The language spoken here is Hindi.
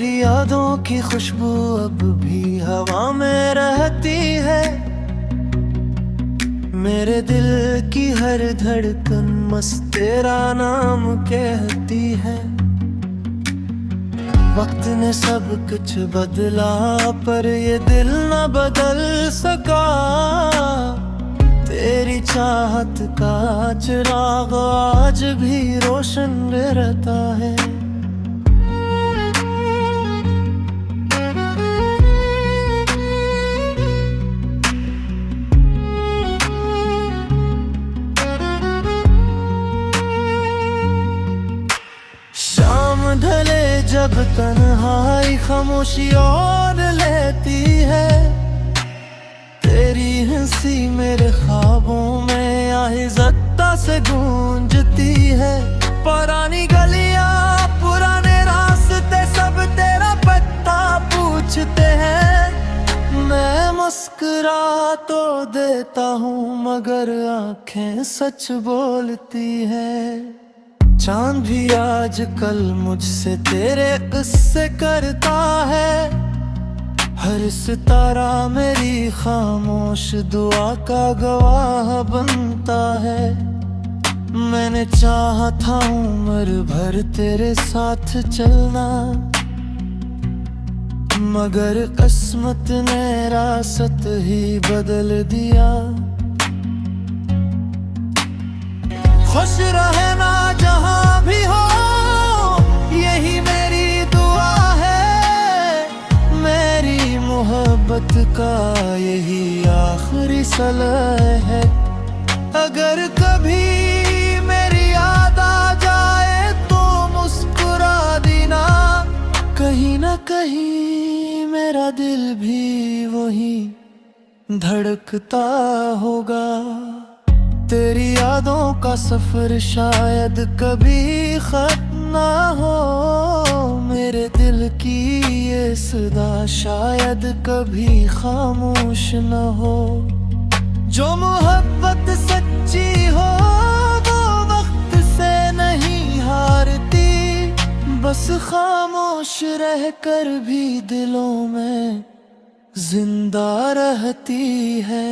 तेरी यादों की खुशबू अब भी हवा में रहती है। मेरे दिल की हर धड़कन मस्त तेरा नाम कहती है। वक्त ने सब कुछ बदला पर ये दिल न बदल सका। तेरी चाहत का चिराग आज भी रोशन रहता है। शाम ढले जब तन्हाई खामोशी और लेती है। तेरी हंसी मेरे ख्वाबों में आहिज़्ता से गूंजती है। पुरानी गलियां पुराने रास्ते सब तेरा पता पूछते हैं। मैं मुस्कुरा तो देता हूँ मगर आंखें सच बोलती है। चांद भी आजकल मुझसे तेरे किस्से करता है। हर सितारा मेरी खामोश दुआ का गवाह बनता है। मैंने चाहा था उम्र भर तेरे साथ चलना मगर किस्मत ने रास्ता ही बदल दिया। खुश रहना जहां भी हो यही मेरी दुआ है। मेरी मोहब्बत का यही आखिरी सलाह है। अगर कभी मेरी याद आ जाए तो मुस्कुरा देना। कहीं ना कहीं मेरा दिल भी वही धड़कता होगा। तेरी यादों का सफर शायद कभी खत्म ना हो। मेरे दिल की ये सदा शायद कभी खामोश न हो। जो मोहब्बत सच्ची हो वो वक्त से नहीं हारती। बस खामोश रहकर भी दिलों में जिंदा रहती है।